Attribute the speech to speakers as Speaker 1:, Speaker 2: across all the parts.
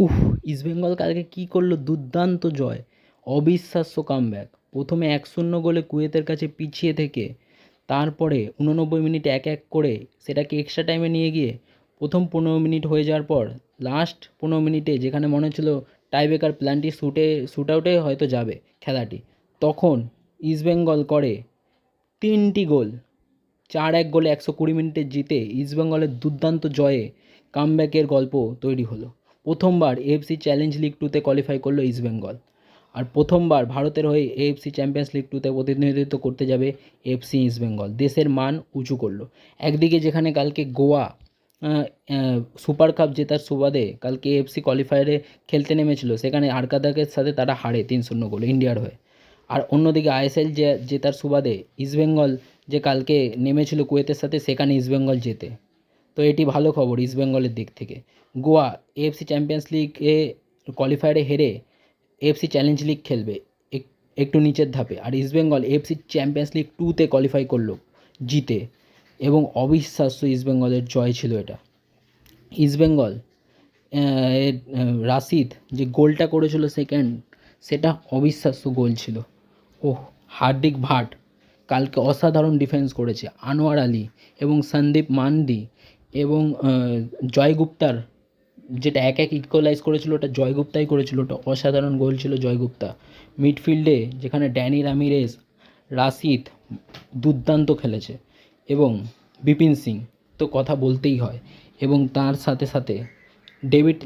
Speaker 1: উফ! ইস্টবেঙ্গল কালকে কী করলো, দুর্দান্ত জয়, অবিশ্বাস্য কামব্যাক। প্রথমে 1-0 গোলে কুয়েতের কাছে পিছিয়ে থেকে তারপরে 89 মিনিট এক এক করে সেটাকে এক্সট্রা টাইমে নিয়ে গিয়ে প্রথম 15 মিনিট হয়ে যাওয়ার পর লাস্ট 15 মিনিটে যেখানে মনে হচ্ছিল টাইব্রেকার প্ল্যানটি শ্যুট আউটে হয়তো যাবে খেলাটি, তখন ইস্টবেঙ্গল করে 3টি গোল। 4-1 গোলে 120 মিনিটে জিতে ইস্টবেঙ্গলের দুর্দান্ত জয়ে কামব্যাকের গল্প তৈরি হলো। প্রথমবার এএফসি চ্যালেঞ্জ লিগ 2তে কোয়ালিফাই করলো ইস্টবেঙ্গল, আর প্রথমবার ভারতের হয়ে এএফসি চ্যাম্পিয়ন্স লিগ 2তে প্রতিনিধিত্ব করতে যাবে এফসি ইস্টবেঙ্গল। দেশের মান উঁচু করলো। একদিকে যেখানে কালকে গোয়া সুপার কাপ জেতার সুবাদে কালকে এএফসি কোয়ালিফায়ারে খেলতে নেমেছিল, সেখানে আরকাদাকের সাথে তারা হারে 3-0 গোলে ইন্ডিয়ার হয়ে। আর অন্যদিকে আইএসএল জেতার সুবাদে ইস্টবেঙ্গল যে কালকে নেমেছিল কুয়েতের সাথে, সেখানে ইস্টবেঙ্গল জেতে। তো এটি ভালো খবর ইস্টবেঙ্গলের দিক থেকে। গোয়া এএফসি চ্যাম্পিয়ন্স লিগে কোয়ালিফায়ারে হেরে এএফসি চ্যালেঞ্জ লিগ খেলবে একটু নিচের ধাপে, আর ইস্টবেঙ্গল এএফসি চ্যাম্পিয়ন্স লিগ 2তে কোয়ালিফাই করলো জিতে, এবং অবিশ্বাস্য ইস্টবেঙ্গলের জয় ছিল এটা। ইস্টবেঙ্গল রাশিদ যে গোলটা করেছিল সেকেন্ড, সেটা অবিশ্বাস্য গোল ছিল। ওহ, হার্দিক ভাট কালকে অসাধারণ ডিফেন্স করেছে। আনোয়ার আলী এবং সন্দীপ মান্ডি এবং জয় গুপ্তার যেটা এক এক ইকুয়ালাইজ করেছিল ওটা জয় গুপ্তাই করেছিল, ওটা অসাধারণ গোল ছিল জয় গুপ্তা। মিডফিল্ডে যেখানে ড্যানি রামিরেজ, রাশিদ দুর্দান্ত খেলেছে, এবং বিপিন সিং তো কথা বলতেই হয়, এবং তার সাথে সাথে ডেভিড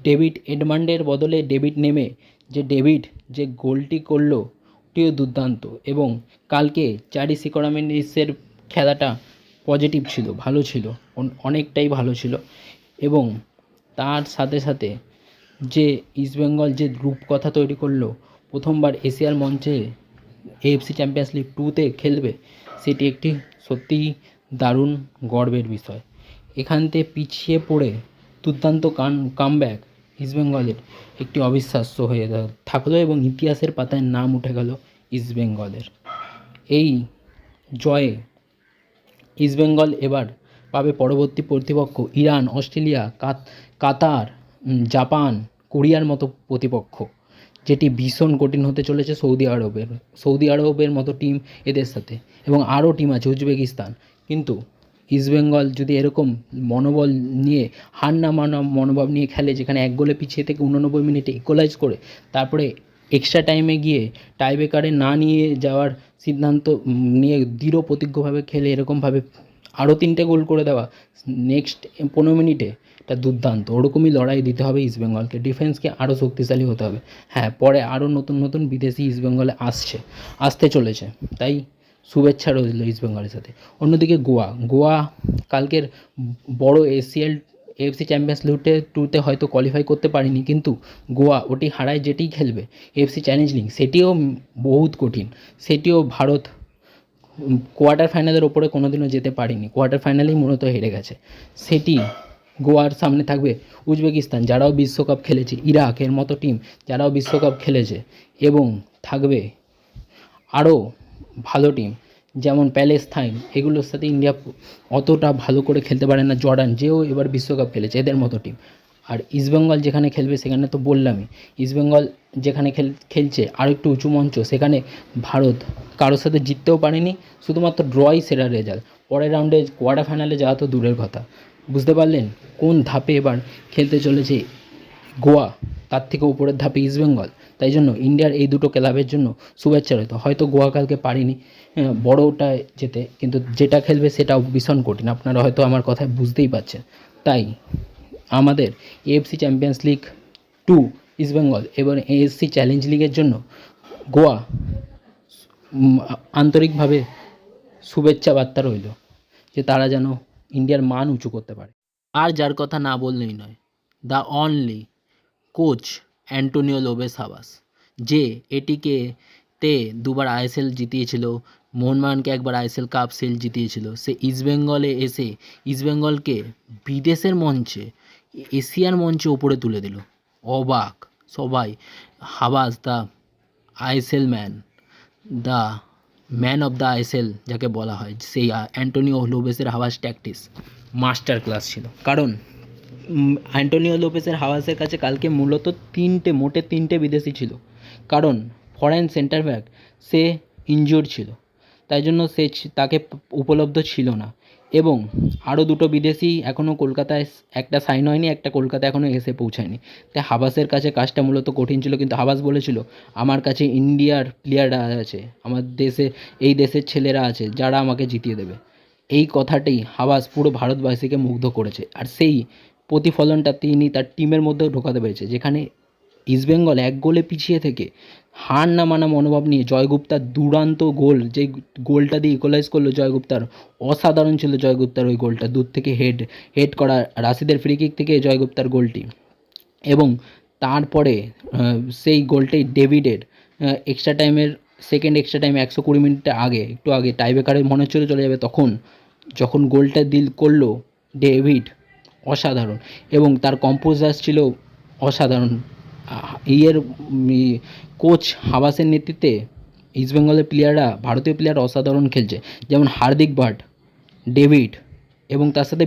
Speaker 1: ডেভিড এডমান্ডের বদলে ডেভিড নেমে যে গোলটি করলো ওটিও দুর্দান্ত। এবং কালকে চারি সিকোরামেন্ডিসের খেলাটা পজিটিভ ছিল, ভালো ছিল, অনেকটাই ভালো ছিল। এবং তার সাথে সাথে যে ইস্টবেঙ্গল যে রূপকথা তৈরি করলো, প্রথমবার এশিয়ার মঞ্চে এএফসি চ্যাম্পিয়ন্স লিগ 2তে খেলবে, সেটি একটি সত্যিই দারুণ গর্বের বিষয়। এখান থেকে পিছিয়ে পড়ে দুর্দান্ত কামব্যাক ইস্টবেঙ্গলের একটি অবিশ্বাস্য হয়ে থাকলো, এবং ইতিহাসের পাতায় নাম উঠে গেল ইস্টবেঙ্গলের। এই জয়ে ইস্টবেঙ্গল এবার পাবে পরবর্তী প্রতিপক্ষ ইরান, অস্ট্রেলিয়া, কাতার, জাপান, কোরিয়ার মতো প্রতিপক্ষ, যেটি ভীষণ কঠিন হতে চলেছে সৌদি আরবের মতো টিম এদের সাথে, এবং আরও টিম আছে উজবেকিস্তান। কিন্তু ইস্টবেঙ্গল যদি এরকম মনোবল নিয়ে হার না মানা মনোভাব নিয়ে খেলে, যেখানে 1 গোলে পিছিয়ে থেকে 89 মিনিটে ইকুয়ালাইজ করে তারপরে এক্সট্রা টাইমে গিয়ে টাইব্রেকারে না নিয়ে যাওয়ার সিদ্ধান্ত নিয়ে দৃঢ় প্রতিজ্ঞভাবে খেলে এরকমভাবে আরও 3টে গোল করে দেওয়া নেক্সট 15 মিনিটে, এটা দুর্দান্ত। ওরকমই লড়াই দিতে হবে ইস্টবেঙ্গলকে, ডিফেন্সকে আরও শক্তিশালী হতে হবে। হ্যাঁ, পরে আরও নতুন নতুন বিদেশি ইস্টবেঙ্গলে আসতে চলেছে, তাই শুভেচ্ছা রইল ইস্টবেঙ্গলের সাথে। অন্যদিকে গোয়া কালকের বড় এএফসি চ্যাম্পিয়ন্স লিগ 2তে হয়তো কোয়ালিফাই করতে পারেনি, কিন্তু গোয়া ওটি হারায় যেটিই খেলবে এএফসি চ্যালেঞ্জ লিগ, সেটিও বহুত কঠিন। সেটিও ভারত কোয়ার্টার ফাইনালের ওপরে কোনোদিনও যেতে পারেনি, কোয়ার্টার ফাইনালেই মূলত হেরে গেছে। সেটি গোয়ার সামনে থাকবে উজবেকিস্তান, যারাও বিশ্বকাপ খেলেছে, ইরাকের মতো টিম যারাও বিশ্বকাপ খেলেছে, এবং থাকবে আরও ভালো টিম যেমন প্যালেস্তাইন। এগুলোর সাথে ইন্ডিয়া অতটা ভালো করে খেলতে পারে না, জর্ডান যেও এবার বিশ্বকাপ খেলেছে, এদের মতো টিম। আর ইস্টবেঙ্গল যেখানে খেলবে সেখানে তো বললামই, ইস্টবেঙ্গল যেখানে খেলছে আর একটু উঁচু মঞ্চ, সেখানে ভারত কারোর সাথে জিততেও পারেনি, শুধুমাত্র ড্রই সেরা রেজাল্ট। পরের রাউন্ডে কোয়ার্টার ফাইনালে যাওয়া তো দূরের কথা। বুঝতে পারলেন কোন ধাপে এবার খেলতে চলেছে গোয়া, তার থেকে উপরের ধাপে ইস্টবেঙ্গল। তাই জন্য ইন্ডিয়ার এই দুটো ক্লাবের জন্য শুভেচ্ছা রইল। হয়তো গোয়া কালকে পারেনি বড়োটায় যেতে, কিন্তু যেটা খেলবে সেটাও ভীষণ কঠিন, আপনারা হয়তো আমার কথায় বুঝতেই পারছেন। তাই আমাদের এএফসি চ্যাম্পিয়ন্স লিগ 2 ইস্টবেঙ্গল এবং এএফসি চ্যালেঞ্জ লিগের জন্য গোয়া আন্তরিকভাবে শুভেচ্ছা বার্তা রইল, যে তারা যেন ইন্ডিয়ার মান উঁচু করতে পারে। আর যার কথা না বললেই নয়, the only coach Antonio Lopez Habas, যে এটিকে দুবার আইএসএল জিতিয়েছিল, মোহনবাগানকে একবার আইএসএল কাপ শিল্ড জিতিয়েছিল, সে ইস্টবেঙ্গলে এসে ইস্টবেঙ্গলকে বিদেশের মঞ্চে, এশিয়ার মঞ্চে ওপরে তুলে দিল। অবাক সবাই। Habas the ISL man, the man of the ISL যাকে বলা হয়, সেই অ্যান্টোনিও লোপেজের হাবাস ট্যাকটিক্স মাস্টার ক্লাস ছিল। কারণ অ্যান্টোনিও লোপেসের হাওয়াসের কাছে কালকে মূলত মোটে তিনটে বিদেশি ছিল, কারণ ফরেন সেন্টার ব্যাক সে ইনজিওর্ড ছিল, তাই জন্য তাকে উপলব্ধ ছিল না। এবং আরও দুটো বিদেশি এখনও কলকাতায়, একটা সাইন হয়নি, একটা কলকাতায় এখনও এসে পৌঁছায়নি। তাই হাবাসের কাছে কাজটা মূলত কঠিন ছিল, কিন্তু হাবাস বলেছিল আমার কাছে ইন্ডিয়ার প্লেয়াররা আছে, আমার দেশে এই দেশের ছেলেরা আছে যারা আমাকে জিতিয়ে দেবে। এই কথাটাই হাবাস পুরো ভারতবাসীকে মুগ্ধ করেছে, আর সেই প্রতিফলনটা তিনি তার টিমের মধ্যেও ঢোকাতে পেরেছে, যেখানে ইস্টবেঙ্গল 1 গোলে পিছিয়ে থেকে হার না মানা মনোভাব নিয়ে জয়গুপ্তার দুর্দান্ত গোল, যে গোলটা দিয়ে ইকুয়ালাইজ করলো জয়গুপ্তার, অসাধারণ ছিল জয়গুপ্তার ওই গোলটা, দূর থেকে হেড করা, রাশিদের ফ্রি কিক থেকে জয়গুপ্তার গোলটি। এবং তারপরে সেই গোলটাই ডেভিডের সেকেন্ড এক্সট্রা টাইমে 120 মিনিটের আগে, একটু আগে টাইব্রেকারে মনে হচ্ছিল চলে যাবে, তখন যখন গোলটা করলো ডেভিড, অসাধারণ। এবং তার কম্পোজার ছিল অসাধারণ। কোচ হাবাসের নেতৃত্বে ইস্টবেঙ্গলের প্লেয়াররা, ভারতীয় প্লেয়ার অসাধারণ খেলছে, যেমন হার্দিক ভাট, ডেভিড এবং তার সাথে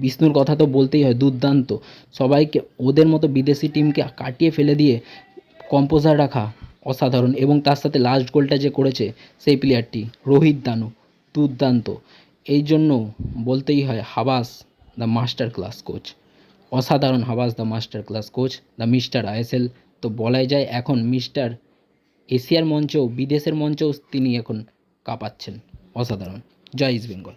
Speaker 1: বিষ্ণুর কথা তো বলতেই হয়, দুর্দান্ত। সবাইকে ওদের মতো বিদেশি টিমকে কাটিয়ে ফেলে দিয়ে কম্পোজার রাখা অসাধারণ। এবং তার সাথে লাস্ট গোলটা যে করেছে সেই প্লেয়ারটি রোহিত দানু, দুর্দান্ত। এই জন্য বলতেই হয় Habas the master class coach, অসাধারণ। Habas the master class coach, the mister ISL তো বলাই যায়, এখন মিস্টার এশিয়ার মঞ্চেও, বিদেশের মঞ্চেও তিনি এখন কাঁপাচ্ছেন, অসাধারণ। জয় ইস্ট বেঙ্গল।